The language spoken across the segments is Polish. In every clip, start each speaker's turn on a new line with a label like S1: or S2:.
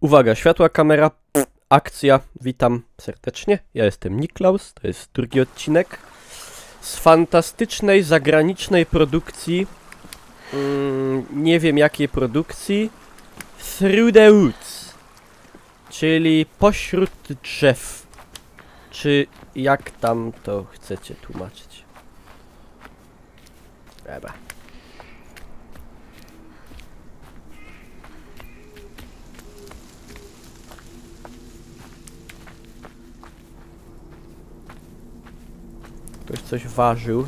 S1: Uwaga, światła, kamera, akcja. Witam serdecznie. Ja jestem Niklaus, to jest drugi odcinek z fantastycznej, zagranicznej produkcji. Nie wiem jakiej produkcji. Through the Woods. Czyli pośród drzew. Czy jak tam to chcecie tłumaczyć? Dobra. Ktoś coś ważył.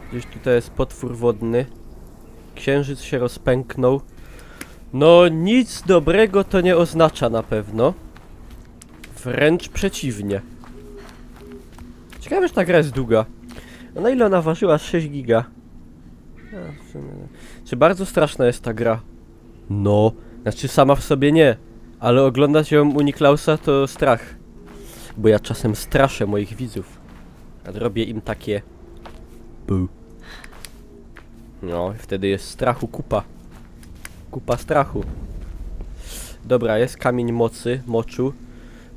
S1: Gdzieś tutaj jest potwór wodny. Księżyc się rozpęknął. No nic dobrego to nie oznacza na pewno. Wręcz przeciwnie. Ciekawe, że ta gra jest długa. A na ile ona ważyła? 6 giga. Czy bardzo straszna jest ta gra? No, znaczy sama w sobie nie. Ale oglądać ją u Niklausa to strach. Bo ja czasem straszę moich widzów. A robię im takie... Buh. No, wtedy jest strachu kupa. Kupa strachu. Dobra, jest kamień mocy, moczu.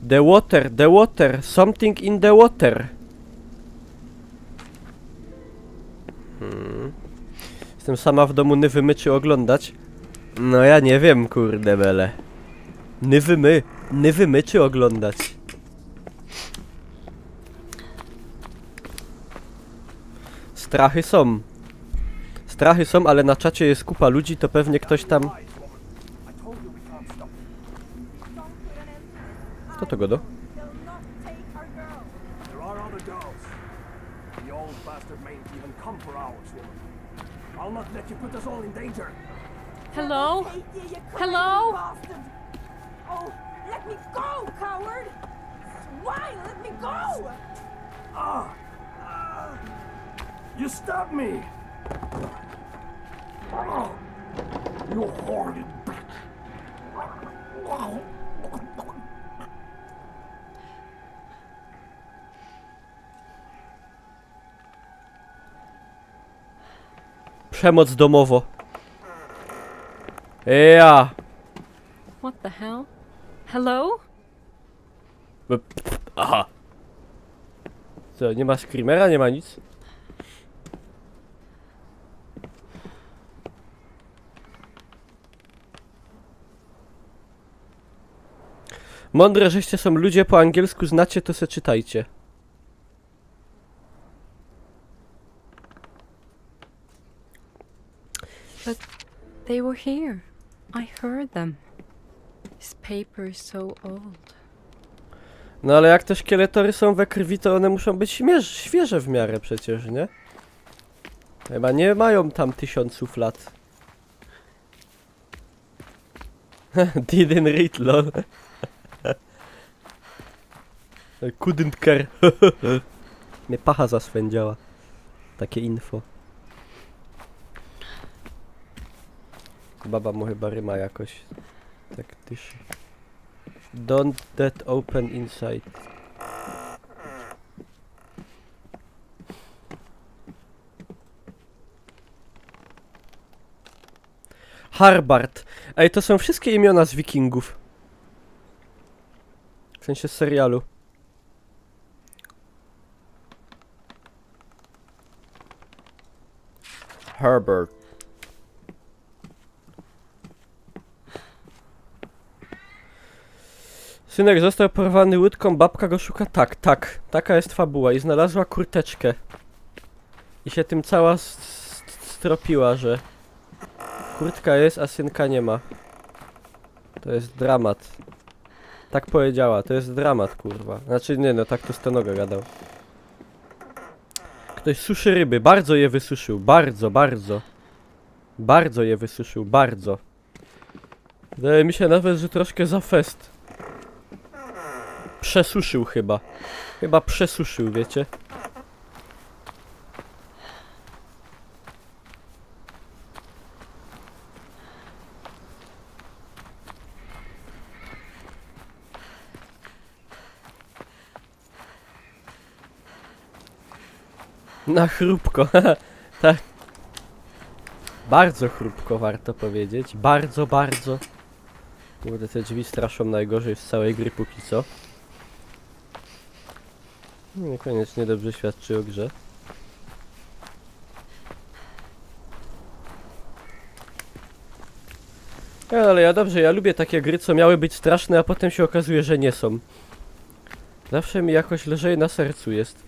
S1: The water, something in the water. Jestem sama w domu, Nywy myczy oglądać. No ja nie wiem, kurde bele. Nywy myczy oglądać. Strachy są. Strachy są, ale na czacie jest kupa ludzi, to pewnie ktoś tam... Kto to godo?
S2: Hello? Hello?
S3: Oh, let me go, coward! Why? Let me go!
S4: You stabbed me! You horrid bitch!
S1: Przemoc domowo. Ja.
S2: What the hell? Hello?
S1: Aha. Co, nie ma screamera, nie ma nic? Mądre, żeście są ludzie, po angielsku znacie, to se czytajcie.
S2: But they were here. I heard them. This paper is so old.
S1: No ale jak te szkieletory są we krwi, to one muszą być świeże w miarę przecież, nie? Chyba nie mają tam 1000 lat. Didn't read, lol. Couldn't care. Mnie pacha zaswędziała. Takie info. Baba mu chyba ryma jakoś. Tak tyszy. Don't that open inside. Harbard. Ej, to są wszystkie imiona z wikingów. W sensie z serialu. Herbert. Synek został porwany łódką, babka go szuka. Tak, tak. Taka jest fabuła. I znalazła kurteczkę. I się tym cała stropiła, że kurtka jest, a synka nie ma. To jest dramat. Tak powiedziała, to jest dramat, kurwa. Znaczy nie, no tak to Stenoga gadał. Ktoś suszy ryby, bardzo je wysuszył, bardzo, bardzo. Bardzo je wysuszył, bardzo. Wydaje mi się nawet, że troszkę za fest. Przesuszył chyba. Chyba przesuszył, wiecie? Na chrupko, tak. Bardzo chrupko, warto powiedzieć. Bardzo, bardzo. Kurde, te drzwi straszą najgorzej z całej gry póki co. Niekoniecznie dobrze świadczy o grze. Ale ja lubię takie gry, co miały być straszne, a potem się okazuje, że nie są. Zawsze mi jakoś lżej na sercu jest.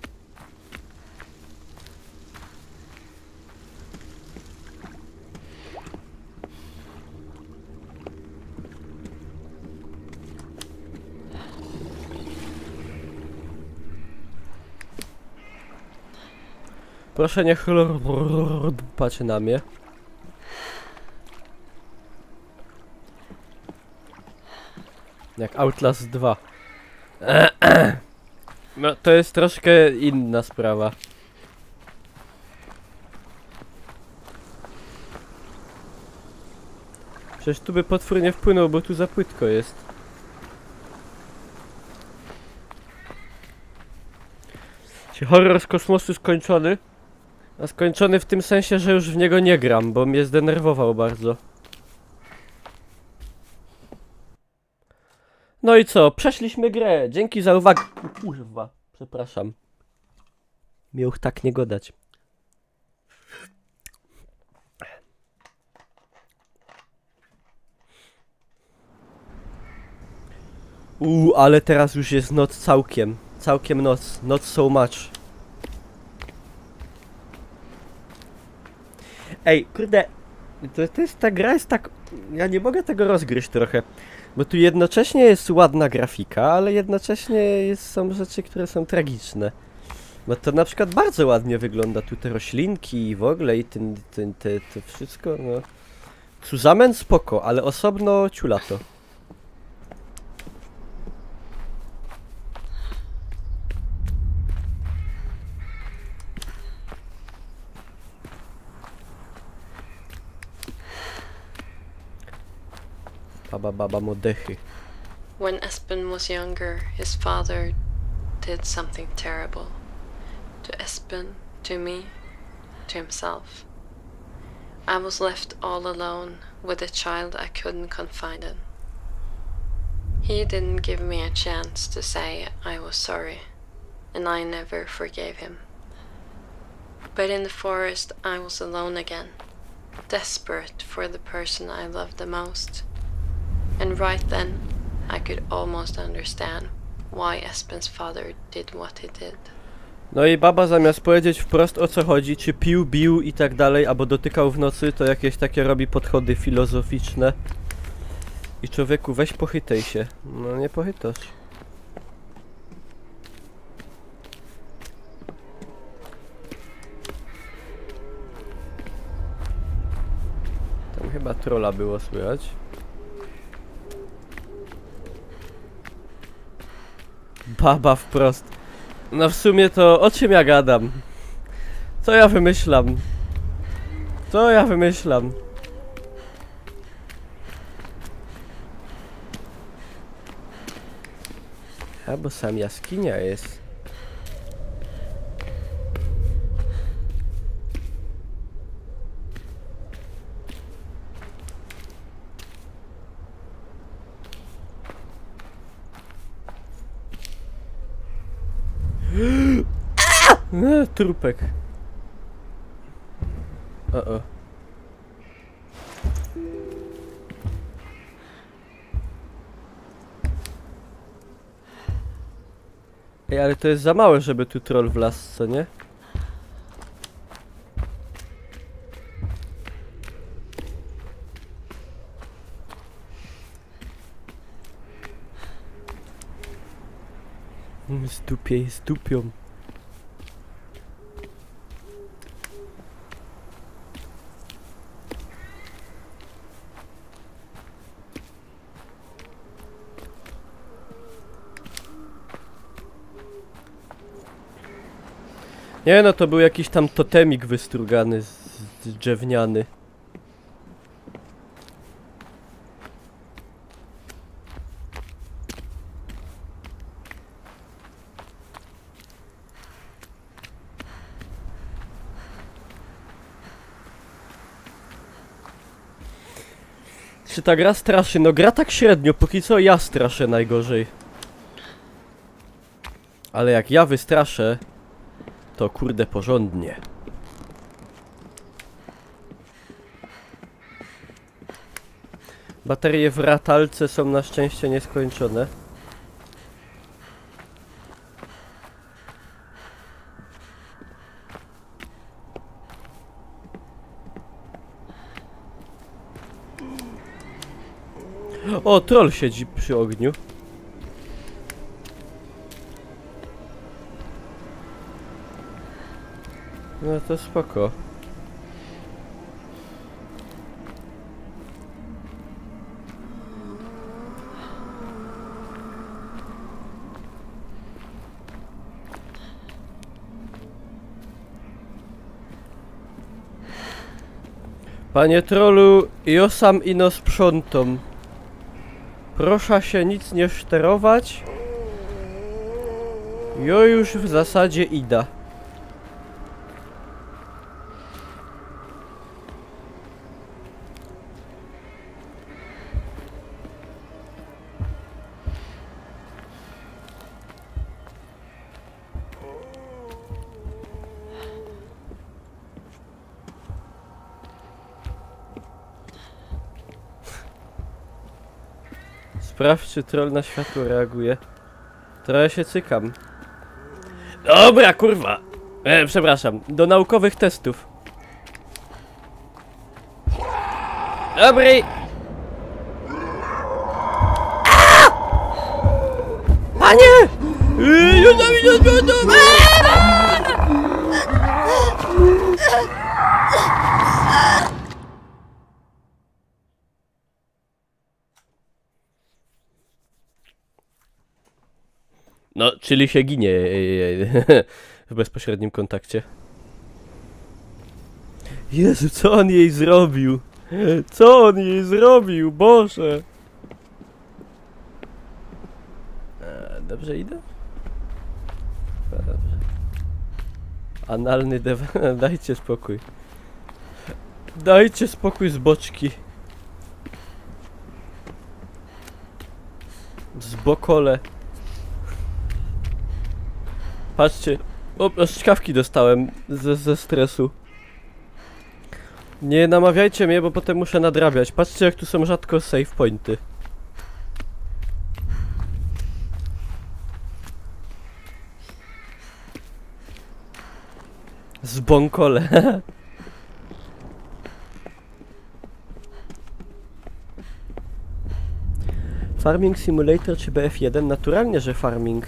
S1: Proszę niech patrzy na mnie. Jak Outlast 2. No to jest troszkę inna sprawa. Przecież tu by potwór nie wpłynął, bo tu za płytko jest. Czy horror z kosmosu skończony? A skończony w tym sensie, że już w niego nie gram, bo mnie zdenerwował bardzo. No i co? Przeszliśmy grę. Dzięki za uwagę. Kurwa, przepraszam. Miał tak nie godać. Ale teraz już jest noc całkiem. Całkiem noc. Not so much. Ej, kurde. Ta gra jest tak... Ja nie mogę tego rozgryźć trochę. Bo tu jednocześnie jest ładna grafika, ale jednocześnie są rzeczy, które są tragiczne. Bo to na przykład bardzo ładnie wygląda tu te roślinki i w ogóle i to wszystko, no. Zusammen spoko, ale osobno ciulato. Baba modechy.
S2: When Espen was younger, his father did something terrible. To Espen, to me, to himself. I was left all alone with a child I couldn't confide in. He didn't give me a chance to say I was sorry, and I never forgave him. But in the forest I was alone again, desperate for the person I loved the most. And right then, I could almost understand why Espen's father did what he did.
S1: No i baba zamiast powiedzieć wprost o co chodzi, czy pił, bił i tak dalej, albo dotykał w nocy, to jakieś takie robi podchody filozoficzne. I człowieku, weź pochytaj się. No nie pochytasz. Tam chyba trolla było słychać. Baba wprost. No w sumie to o czym ja gadam? Co ja wymyślam? Co ja wymyślam? A bo sam jaskinia jest. Trupek. O. Ej, ale to jest za małe, żeby tu troll wlazł, co nie? Zdupią. Nie no, to był jakiś tam totemik wystrugany, drzewniany. Czy ta gra straszy? No gra tak średnio, póki co ja straszę najgorzej. Ale jak ja wystraszę, to kurde porządnie. Baterie w ratalce są na szczęście nieskończone. O, troll siedzi przy ogniu. No to spoko. Panie trollu, ja sam ino sprzątam. Proszę się nic nie szterować. Ja już w zasadzie idę. Sprawdź, czy troll na światło reaguje. Trochę się cykam. Dobra, kurwa! Przepraszam, do naukowych testów. Dobry! Panie! No, czyli się ginie w bezpośrednim kontakcie. Jezu, co on jej zrobił? Co on jej zrobił? Boże! Dobrze idę? Dobrze. Analny dajcie spokój. Dajcie spokój z boczki. Z bokole. Patrzcie, o, szczkawki dostałem ze stresu. Nie namawiajcie mnie, bo potem muszę nadrabiać. Patrzcie, jak tu są rzadko save pointy. Z bonkole. Farming Simulator czy BF1? Naturalnie, że farming.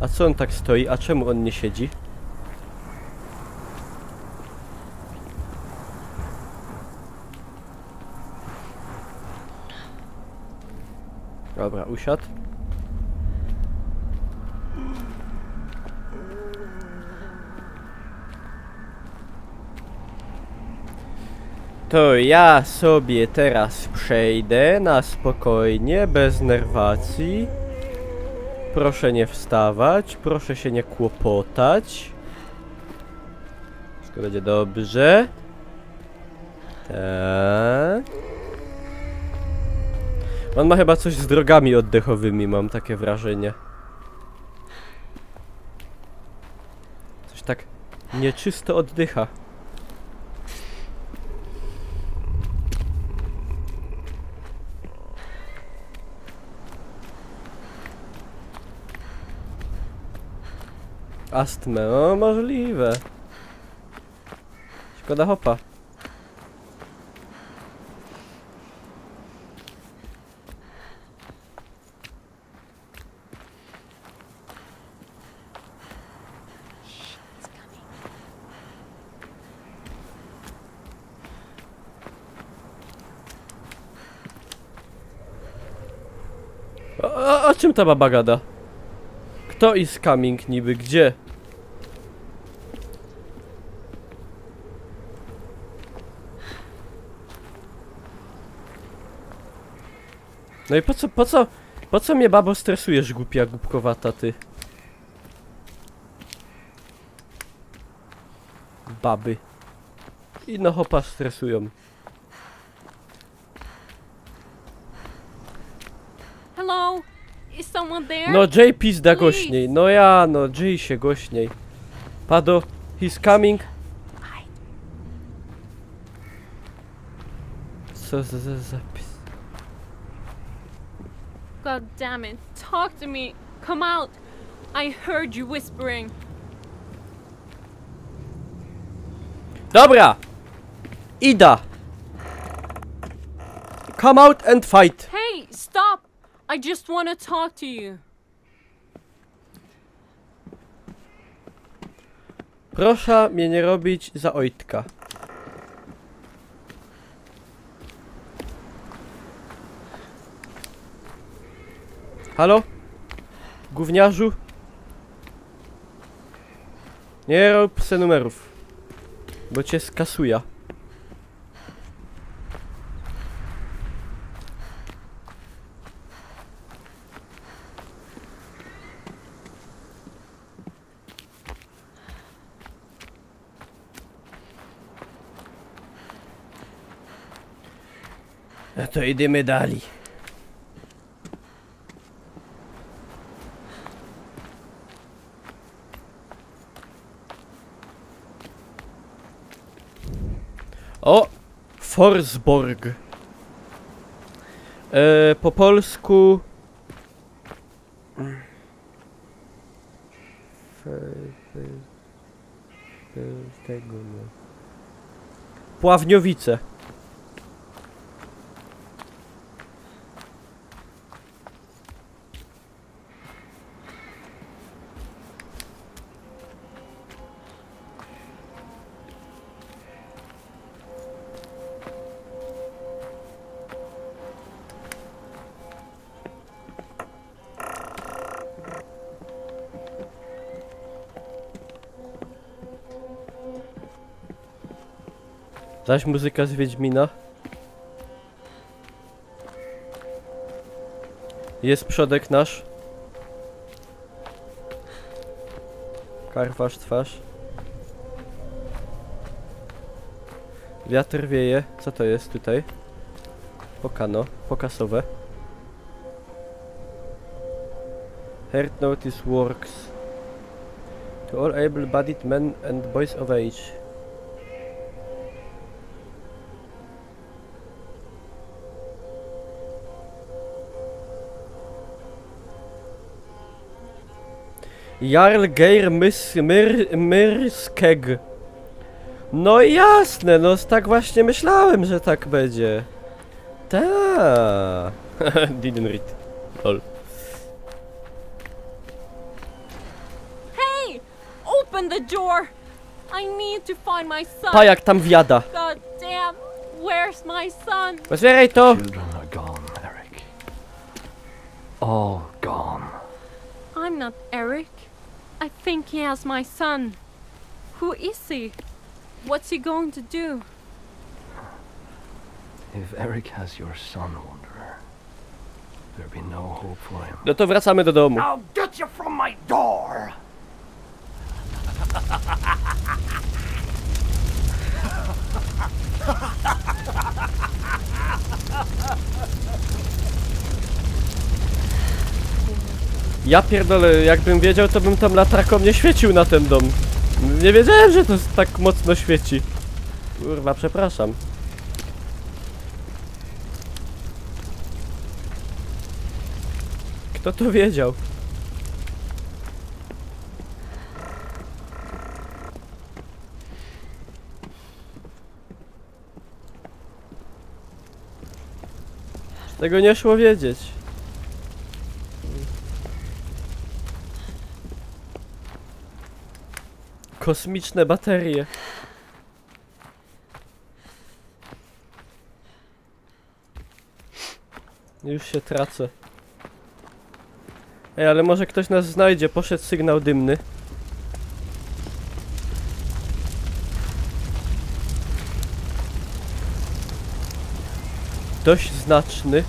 S1: A co on tak stoi? A czemu on nie siedzi? Dobra, usiadł. To ja sobie teraz przejdę na spokojnie, bez nerwacji. Proszę nie wstawać, proszę się nie kłopotać. Wszystko będzie dobrze. Tak. On ma chyba coś z drogami oddechowymi, mam takie wrażenie. Coś tak nieczysto oddycha. Astmę, o możliwe. Szkoda hopa. O czym ta baba gada? Kto is coming niby? Gdzie? No i po co mnie babo stresujesz, głupia, głupkowata ty? baby. I no hopa stresują.
S3: Hello? Is someone there?
S1: No Jay pizda głośniej. No ja, no Jay się głośniej. Pado, he's coming. Co za zapis?
S3: God damn it. Talk to me. Come out. I heard you whispering.
S1: Dobra! Ida! Come out and fight!
S3: Hey, stop! I just want to talk to you.
S1: Proszę mnie nie robić za ojtka. Halo? Gówniarzu? Nie rób se numerów, bo cię skasuję. No to idziemy dalej. O! Forsborg. Po polsku... Tego no. Pławniowice. Zaś muzyka z Wiedźmina. Jest przodek nasz. Karwasz twarz. Wiatr wieje. Co to jest tutaj? Pokano. Pokasowe. Heart notice works. To all able-bodied men and boys of age. Jarl Geir Myrskeg. No jasne, no tak właśnie myślałem, że tak będzie. Ta. Didn't read. Lol.
S3: Hey! Open the door! I need to find my son.
S1: Pajak tam wjada.
S3: God damn! Where's my son?
S1: Otwieraj to!
S4: Children are gone, Eric. All gone.
S3: I'm not Eric. I think he has my son. Who is he? What's he going to do?
S4: If Eric has your son, Wanderer, there'll be no hope for him.
S1: No to wracamy do domu.
S4: I'll get you from my door!
S1: Ja pierdolę, jakbym wiedział, to bym tam latarką nie świecił na ten dom. Nie wiedziałem, że to tak mocno świeci. Kurwa, przepraszam. Kto to wiedział? Tego nie szło wiedzieć. Kosmiczne baterie. Już się tracę. Ej, ale może ktoś nas znajdzie. Poszedł sygnał dymny. Dość znaczny.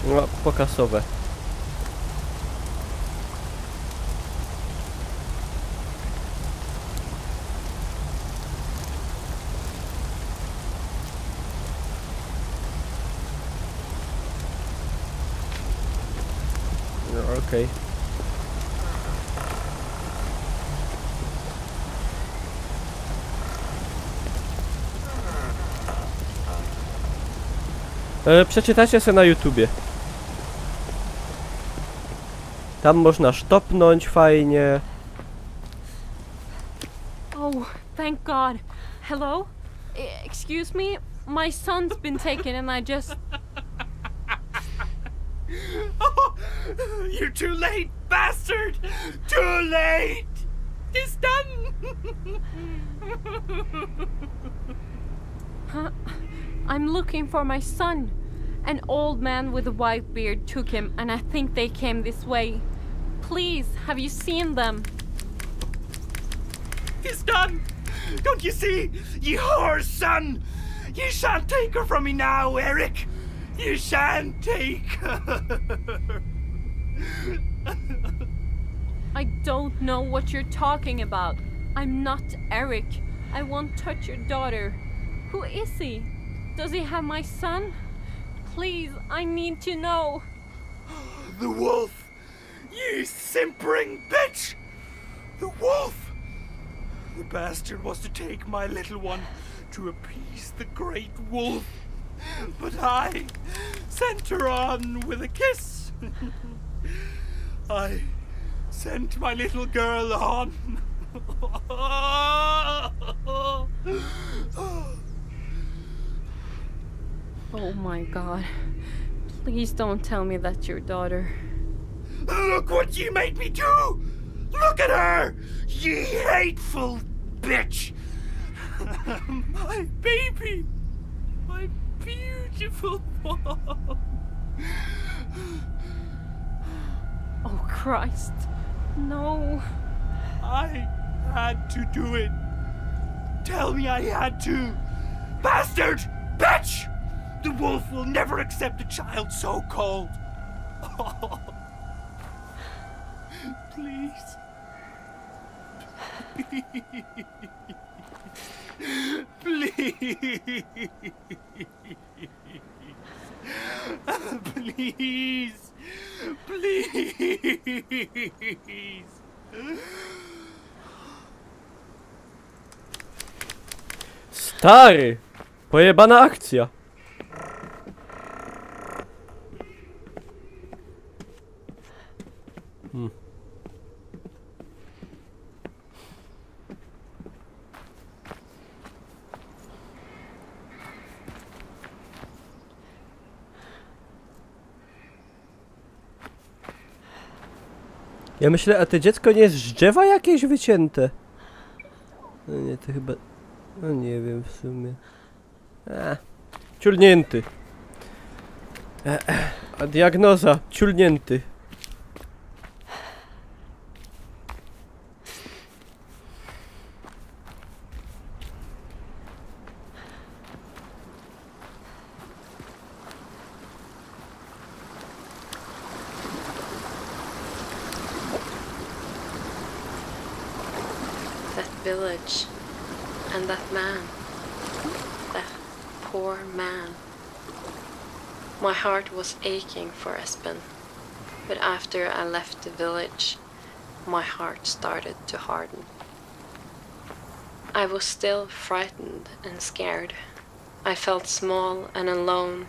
S1: No, pokasowe. Okej. Przeczytajcie sobie na YouTubie. Tam można sztopnąć fajnie.
S3: Oh, thank God. Hello? Excuse me? My son's been taken and I just...
S5: Oh, you're too late, bastard! Too late! It's done!
S3: Huh? I'm looking for my son. An old man with a white beard took him and I think they came this way. Please, have you seen them?
S5: It's done! Don't you see? You whore's son! You shan't take her from me now, Eric! You shan't take her!
S3: I don't know what you're talking about. I'm not Eric. I won't touch your daughter. Who is he? Does he have my son? Please, I need to know.
S5: The wolf! You simpering bitch! The wolf! The bastard was to take my little one to appease the great wolf. But I sent her on with a kiss. I sent my little girl on.
S3: Oh my God. Please don't tell me that's your daughter.
S5: Look what you made me do! Look at her! You hateful bitch! My baby! My beautiful one!
S3: Oh Christ. No.
S5: I had to do it. Tell me I had to. Bastard! Bitch! The wolf will never accept a child so cold. Oh. Please. Please. Please. Please.
S1: Stary! Pojebana akcja. Ja myślę, a to dziecko nie jest z drzewa jakieś wycięte? No nie, to chyba... No nie wiem w sumie. Ciulnięty. A diagnoza? Ciulnięty.
S2: Village and that man, that poor man. My heart was aching for Espen, but after I left the village, my heart started to harden. I was still frightened and scared. I felt small and alone,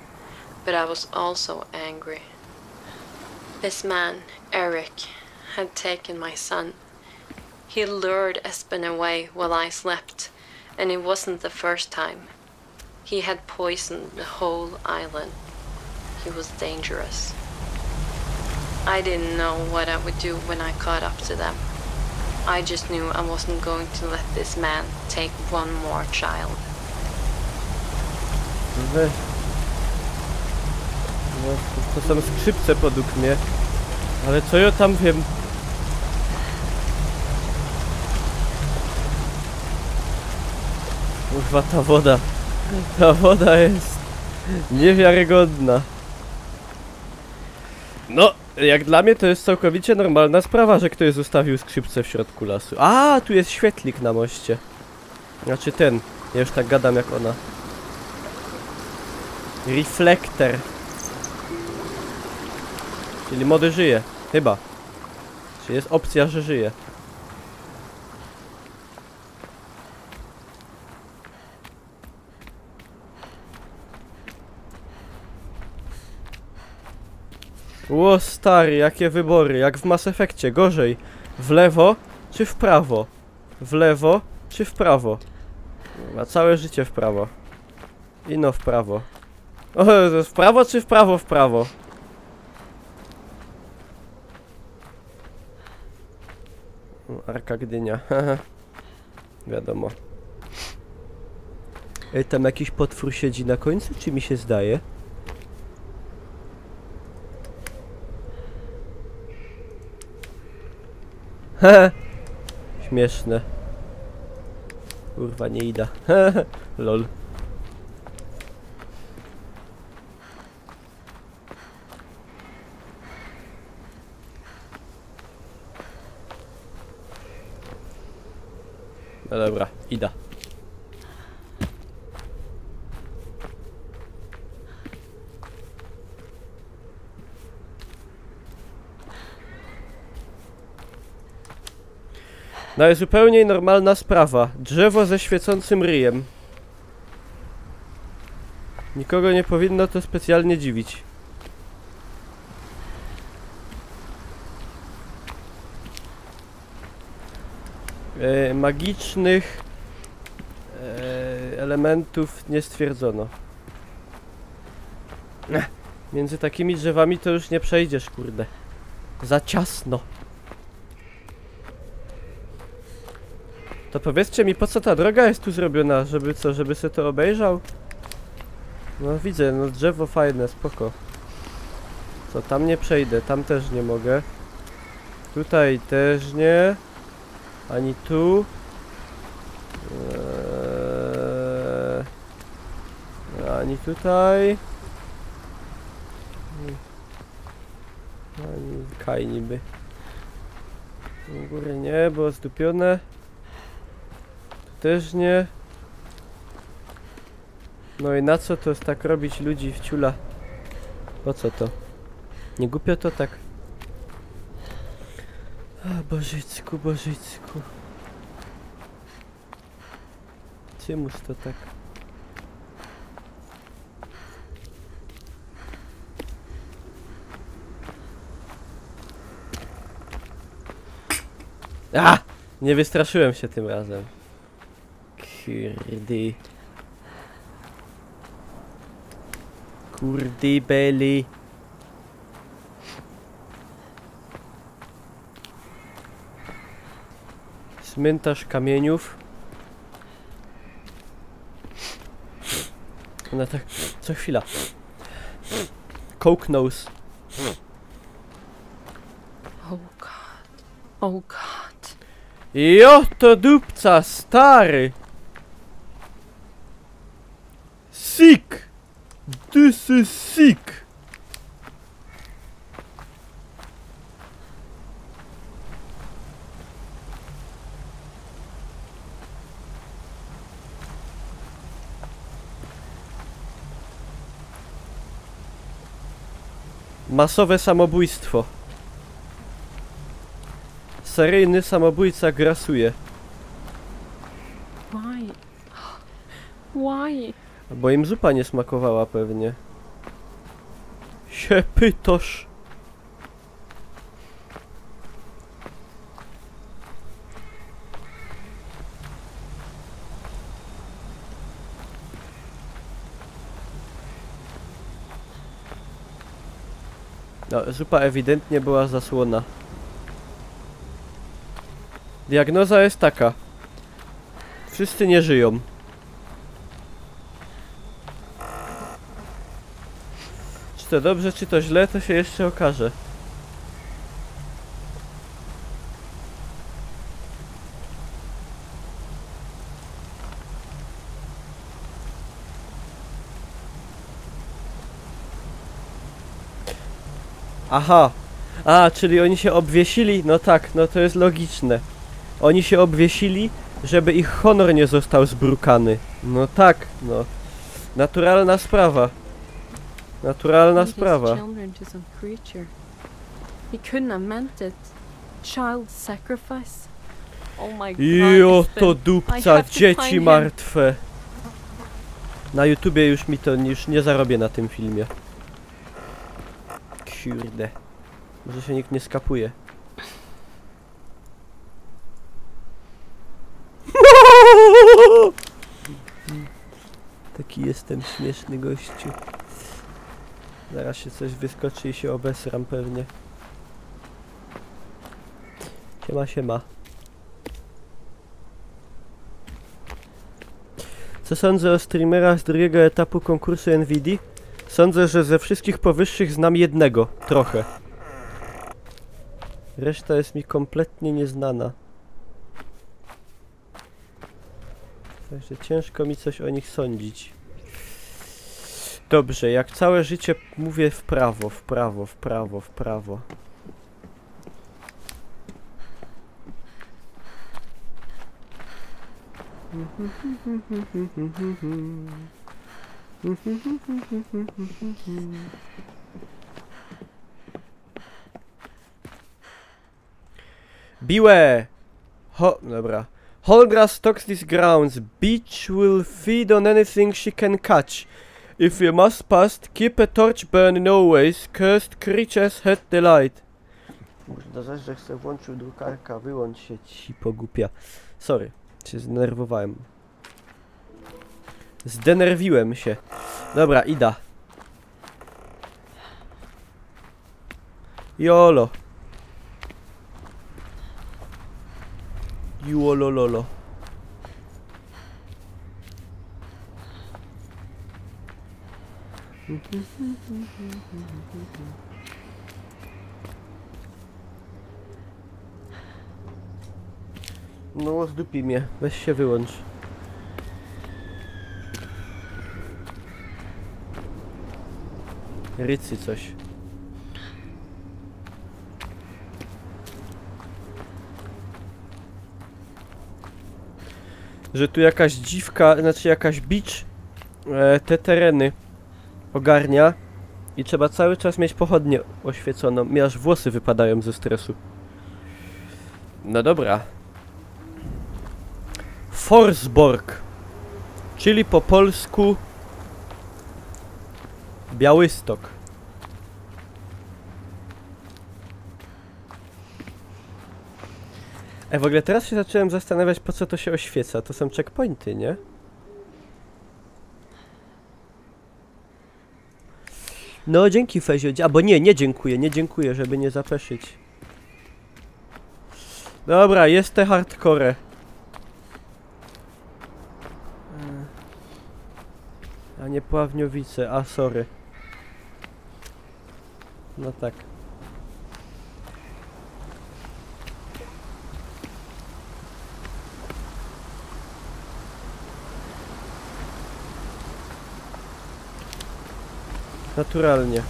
S2: but I was also angry. This man, Eric, had taken my son. He lured Espen away while I slept, and it wasn't the first time. He had poisoned the whole island. He was dangerous. I didn't know what I would do when I caught up to them. I just knew I wasn't going to let this man take one more child.
S1: To są skrzypce według mnie. Ale co ja tam wiem? Kurwa, ta woda jest niewiarygodna. No, jak dla mnie to jest całkowicie normalna sprawa, że ktoś zostawił skrzypce w środku lasu. A, tu jest świetlik na moście. Znaczy ten, ja już tak gadam jak ona. Reflektor. Czyli młody żyje. Chyba. Czy jest opcja, że żyje? Ło stary, jakie wybory, jak w Mass Effectie, gorzej. W lewo czy w prawo? W lewo czy w prawo? Na całe życie w prawo. Ino w prawo. O, w prawo czy w prawo? W prawo. Arka Gdynia, wiadomo. Ej, tam jakiś potwór siedzi na końcu, czy mi się zdaje? Hehe. Śmieszne. Kurwa, nie ida. Lol. No dobra, ida. Najzupełniej normalna sprawa. Drzewo ze świecącym ryjem. Nikogo nie powinno to specjalnie dziwić. Magicznych elementów nie stwierdzono. Między takimi drzewami to już nie przejdziesz, kurde. Za ciasno. To powiedzcie mi, po co ta droga jest tu zrobiona? Żeby co, żeby sobie to obejrzał? No widzę, no drzewo fajne, spoko. Co, tam nie przejdę, tam też nie mogę. Tutaj też nie. Ani tu. Ani tutaj. Ani kaj niby. U góry nie, było zdupione. Tu też nie. No i na co to jest tak robić ludzi w ciula? Po co to? Nie głupio to tak? A, Bożycku, Bożycku. Czemuż to tak? A! Nie wystraszyłem się tym razem. Kurdy. Kurdy belly. Cmentarz kamieniów. Ona tak co chwila. Coke nose.
S3: Oh God. Oh God.
S1: Jo to dupca, stary. Sick. This is sick. Masowe samobójstwo. Seryjny samobójca grasuje.
S3: Why? Why?
S1: Bo im zupa nie smakowała pewnie. Się pytasz. No, zupa ewidentnie była zasłona. Diagnoza jest taka. Wszyscy nie żyją. Czy to dobrze, czy to źle, to się jeszcze okaże. Aha. A, czyli oni się obwiesili? No tak, no to jest logiczne. Oni się obwiesili, żeby ich honor nie został zbrukany. No tak, no. Naturalna sprawa. Naturalna sprawa.
S3: He couldn't have meant it. Child sacrifice. Oh my god.
S1: Jo, to
S3: Espen. I
S1: dupca,
S3: have to find
S1: dzieci
S3: him.
S1: martwe. Na YouTubie już mi to już nie zarobię na tym filmie. Kurde. Może się nikt nie skapuje. Taki jestem śmieszny gościu. Zaraz się coś wyskoczy i się obesram pewnie. Siema, siema. Co sądzę o streamerach z drugiego etapu konkursu NVIDII? Sądzę, że ze wszystkich powyższych znam jednego, trochę. Reszta jest mi kompletnie nieznana. Także ciężko mi coś o nich sądzić. Dobrze, jak całe życie mówię w prawo, w prawo, w prawo, w prawo. Biłe! Dobra. Holgra stalks these grounds. Beach will feed on anything she can catch. If you must pass, keep a torch burning always. Cursed creatures head the light. Można zaś, że chcę włączył drukarka. Wyłącz się, ci pogłupia. Sorry, się zdenerwowałem. Zdenerwiłem się. Dobra, ida. Jolo. Juolololo. No, zdupi mnie. Weź się wyłącz. Rycy coś. Że tu jakaś dziwka, znaczy jakaś bicz te tereny ogarnia i trzeba cały czas mieć pochodnię oświeconą. Mi aż włosy wypadają ze stresu. No dobra. Forsborg, czyli po polsku Białystok. W ogóle teraz się zacząłem zastanawiać, po co to się oświeca. To są checkpointy, nie? No dzięki, Fezio. Albo nie dziękuję, żeby nie zapeszyć. Dobra, jest te hardcore. A nie Pławniowice, a sorry. No tak. Naturalnie.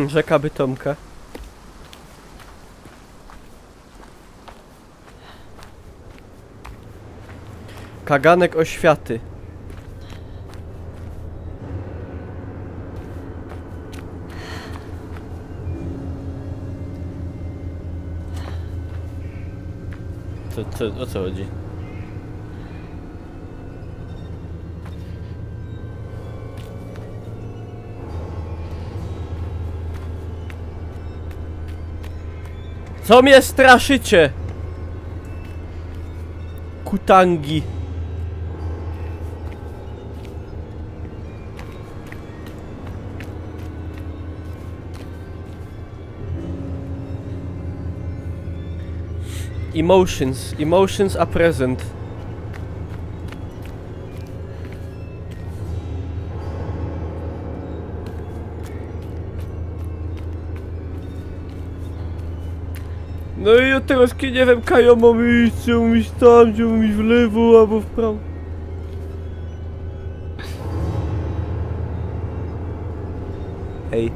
S1: Rzeka Bytomka. Kaganek oświaty. O co chodzi? Co mnie straszycie? Kutangi. Emotions are present. No i ja teraz nie wiem, Kajo mam iść, czy mam iść tam, czy mam iść w lewo, albo w prawo. Hej.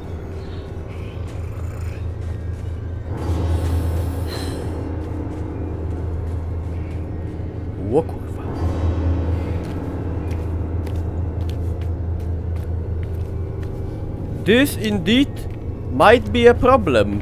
S1: This indeed might be a problem.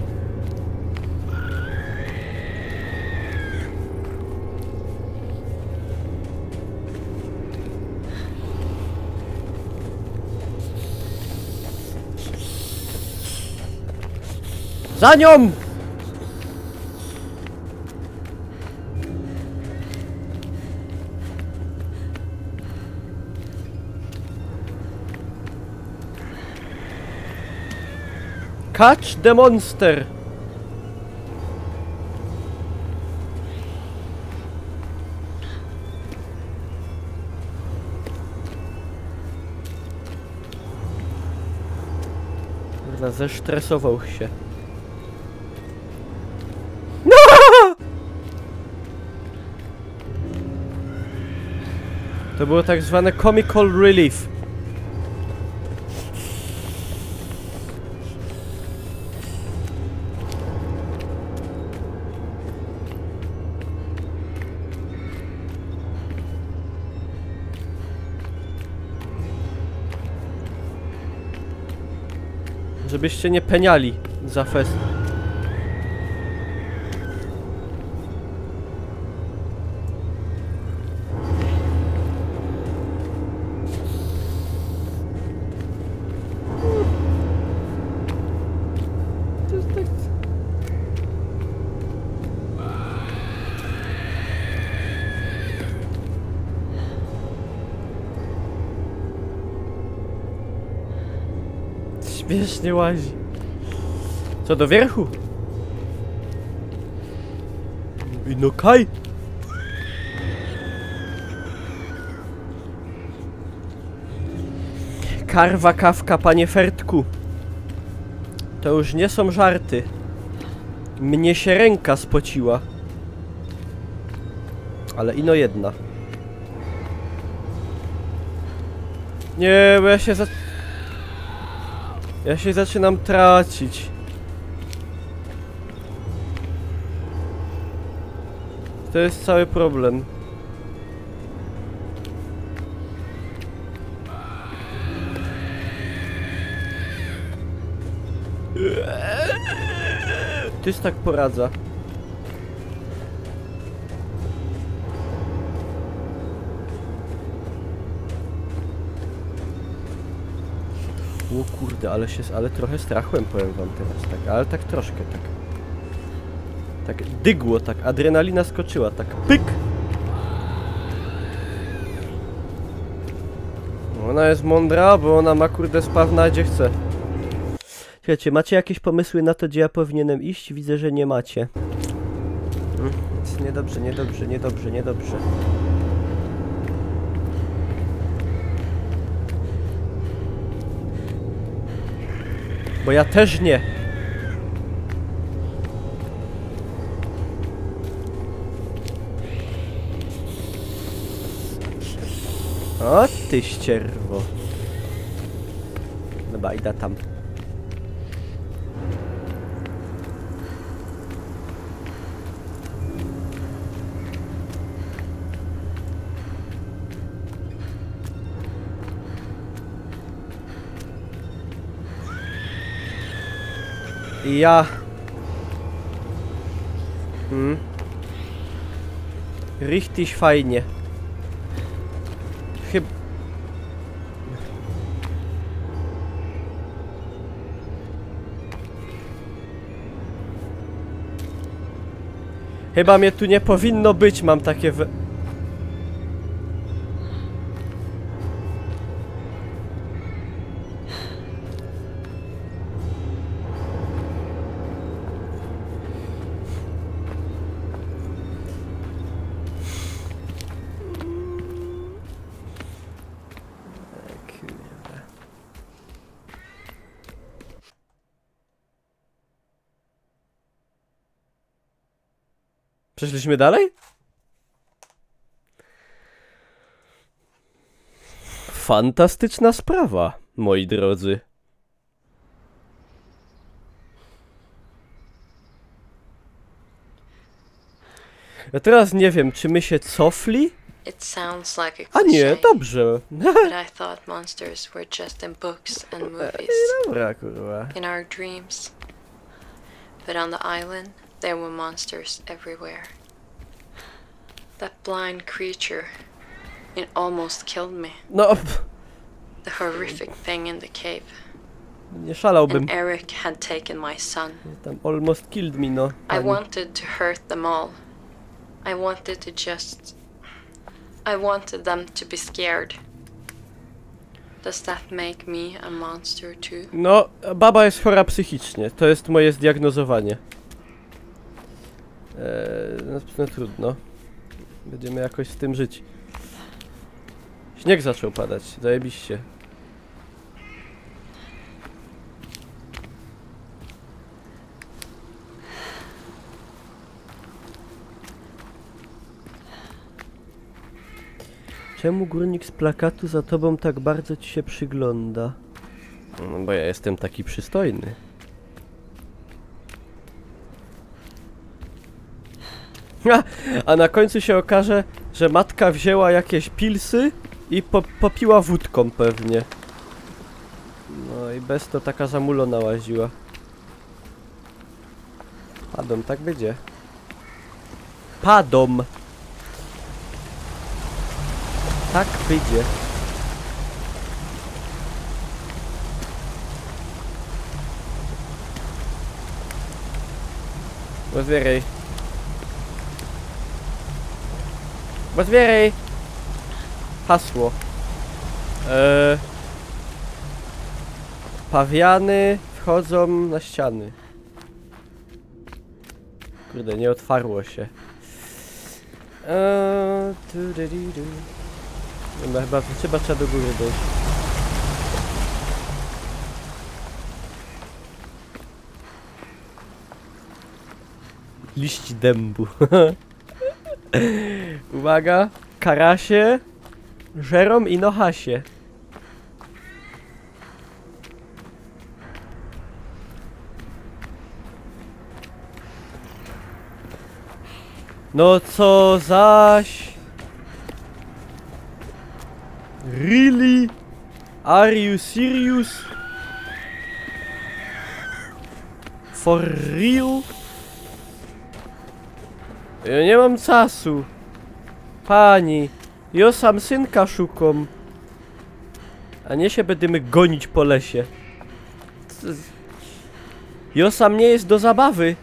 S1: Za nią! Catch the monster! Kurwa, zestresował się. No! To było tak zwane comical relief. Żebyście nie peniali za fest. To jest tak... Śmiesznie łazi. Co, do wierchu? I no kaj! Karwa kawka, panie Fertku. To już nie są żarty. Mnie się ręka spociła. Ale ino jedna. Nie, bo ja się zaczynam tracić. To jest cały problem. Tyś tak poradza. O kurde, ale trochę strachłem, powiem wam teraz, tak, ale tak troszkę, tak. Tak dygło, tak, adrenalina skoczyła, tak pyk! Ona jest mądra, bo ona ma kurde spawna gdzie chce. Słuchajcie, macie jakieś pomysły na to, gdzie ja powinienem iść? Widzę, że nie macie. Niedobrze, niedobrze, niedobrze, niedobrze. Bo ja też nie. O ty ścierwo. Dobra, idę tam. Ja... Richtig fajnie. Chyba mnie tu nie powinno być, mam takie Przeszliśmy dalej? Fantastyczna sprawa, moi drodzy. Ja teraz nie wiem, czy my się cofli,
S2: It sounds like a
S1: A nie,
S2: cliché,
S1: dobrze.
S2: but I thought monsters were just in books and movies,
S1: Dobra, kurwa.
S2: in our dreams. But on the island, there were monsters everywhere. That blind creature, it almost killed me.
S1: No,
S2: The horrific thing in the cave.
S1: nie szalałbym.
S2: And Eric had taken my son.
S1: Tam almost killed me, no.
S2: I
S1: Pani.
S2: wanted to hurt them all. I wanted to just... I wanted them to be scared. Does that make me a monster too?
S1: No, baba jest chora psychicznie. To jest moje zdiagnozowanie. No trudno. Będziemy jakoś z tym żyć. Śnieg zaczął padać, zajebiście. Czemu górnik z plakatu za tobą tak bardzo ci się przygląda? No bo ja jestem taki przystojny. A na końcu się okaże, że matka wzięła jakieś pilsy i popiła wódką pewnie. No i bez to taka zamulona łaziła. Padom, tak będzie. Padom! Tak wyjdzie. Otwieraj. Otwieraj. Hasło. Pawiany wchodzą na ściany. Kurde, nie otwarło się. No chyba trzeba do góry dojść. Liść dębu. Uwaga, karasie, żerom i nohasie. No co zaś? Really? Are you serious? For real? Ja nie mam czasu. Pani, ja sam synka szukam. A nie się będziemy gonić po lesie. Ja sam nie jest do zabawy.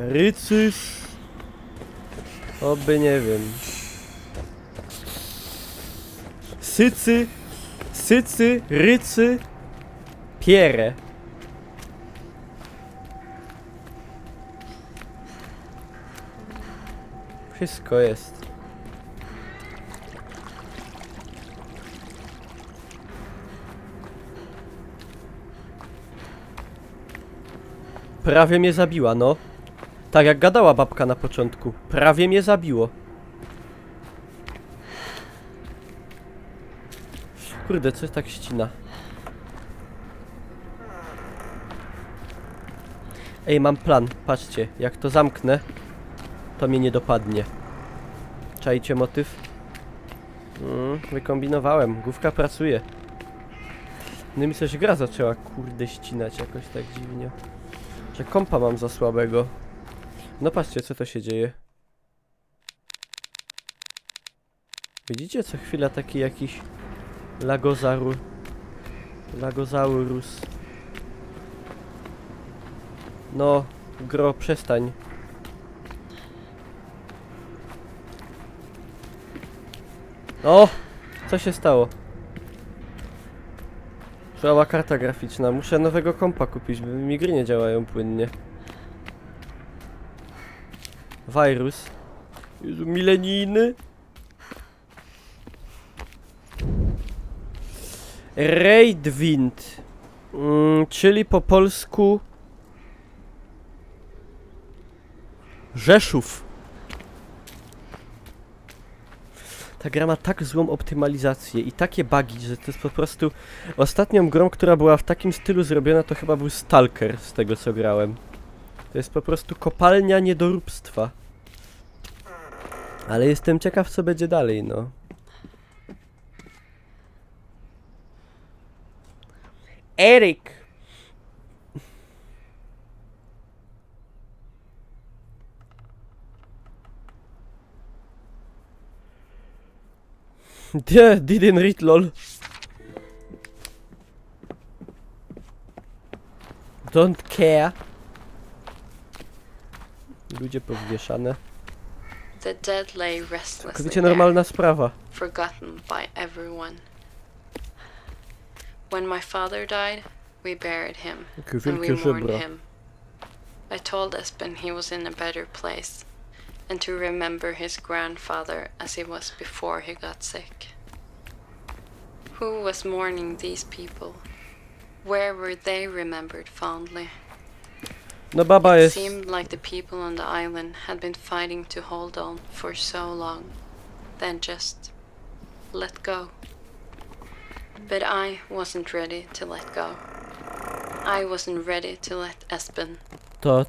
S1: Rycys. Oby nie wiem. Sycy. Sycy, rycy. Pierę. Wszystko jest. Prawie mnie zabiła, no. Tak jak gadała babka na początku. Prawie mnie zabiło. Kurde, coś tak ścina. Ej, mam plan. Patrzcie, jak to zamknę, to mnie nie dopadnie. Czajcie motyw? Wykombinowałem. Główka pracuje. No mi coś gra zaczęła, kurde, ścinać jakoś tak dziwnie. Że kompa mam za słabego. No patrzcie, co to się dzieje. Widzicie, co chwila taki jakiś Lagozaurus. No, gro, przestań. O! Co się stało? Słaba karta graficzna. Muszę nowego kompa kupić, bo mi gry nie działają płynnie. Wirus. Jezu, milenijny. Raidwind. Czyli po polsku Rzeszów. Ta gra ma tak złą optymalizację i takie bugi, że to jest po prostu... Ostatnią grą, która była w takim stylu zrobiona, to chyba był Stalker, z tego co grałem. To jest po prostu kopalnia niedoróbstwa. Ale jestem ciekaw, co będzie dalej, no. Eryk! Didn't read, lol. Don't care. Ludzie powieszane.
S2: The dead lay restlessly
S1: Całkowicie
S2: there,
S1: normalna sprawa.
S2: forgotten by everyone. When my father died, we buried him,
S1: Jakie
S2: and we
S1: wielkie
S2: mourned
S1: żebra.
S2: him. I told Espen he was in a better place, and to remember his grandfather as he was before he got sick. Who was mourning these people? Where were they remembered fondly?
S1: No baba
S2: It
S1: jest...
S2: seemed like the people on the island had been fighting to hold on for so long, then just let go. But I wasn't ready to let go. I wasn't ready to let Espen.
S1: Ta.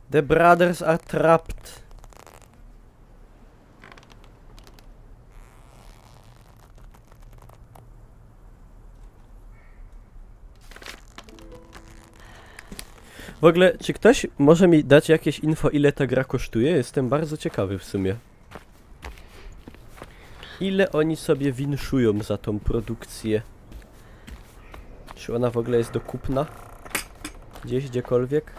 S1: The brothers are trapped. W ogóle, czy ktoś może mi dać jakieś info, ile ta gra kosztuje? Jestem bardzo ciekawy w sumie. Ile oni sobie winszują za tą produkcję? Czy ona w ogóle jest dokupna? Gdzieś, gdziekolwiek?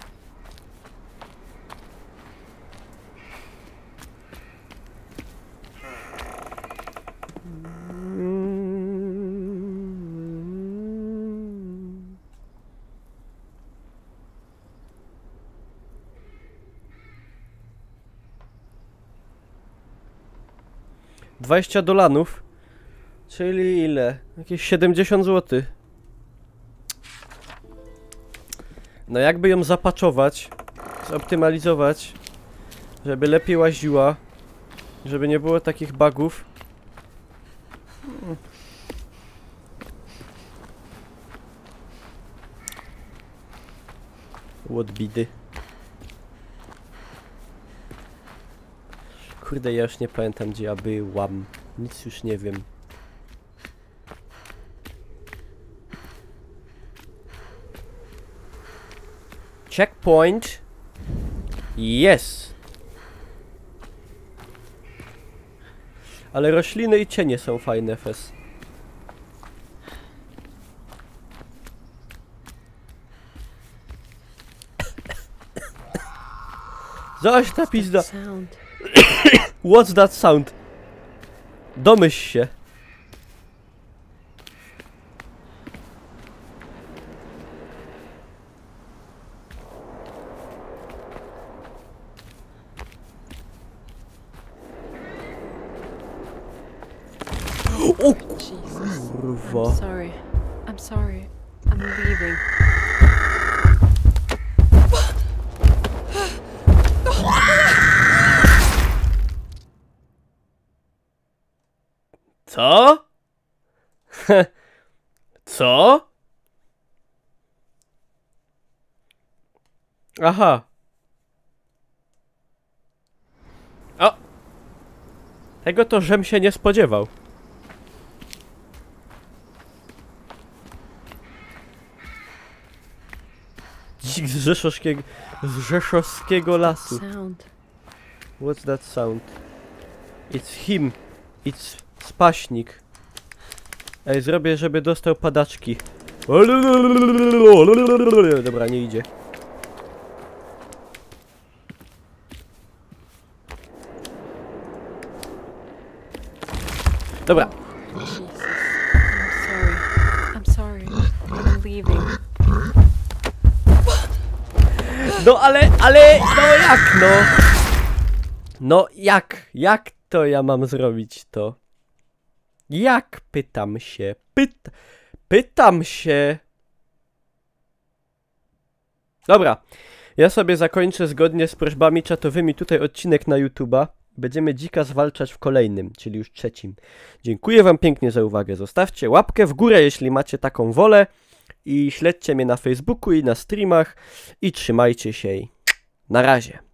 S1: $20, czyli ile? Jakieś 70 zł. No jakby ją zapaczować, zoptymalizować, żeby lepiej łaziła, żeby nie było takich bugów. What bidy. Kurde, ja już nie pamiętam, gdzie ja byłam. Nic już nie wiem. Checkpoint. Yes. Ale rośliny i cienie są fajne, fes. Zaś ta pizda. What's that sound? Domyśl się. O kurwa.
S3: Sorry. I'm sorry. I'm leaving.
S1: Co? Co? Aha. O! Tego to żem się nie spodziewał. Dzik z rzeszowskiego lasu.
S3: Sound.
S1: What's that sound? It's him. It's spaśnik. Ej, zrobię, żeby dostał padaczki. Dobra, nie idzie. Dobra.
S3: Jesus. I'm sorry. I'm leaving.
S1: No ale, no jak no? No jak to ja mam zrobić to? Jak? Pytam się. Pytam się. Dobra. Ja sobie zakończę zgodnie z prośbami czatowymi tutaj odcinek na YouTube'a. będziemy dzika zwalczać w kolejnym, czyli już 3. Dziękuję wam pięknie za uwagę. Zostawcie łapkę w górę, jeśli macie taką wolę i śledźcie mnie na Facebooku i na streamach i trzymajcie się. Na razie.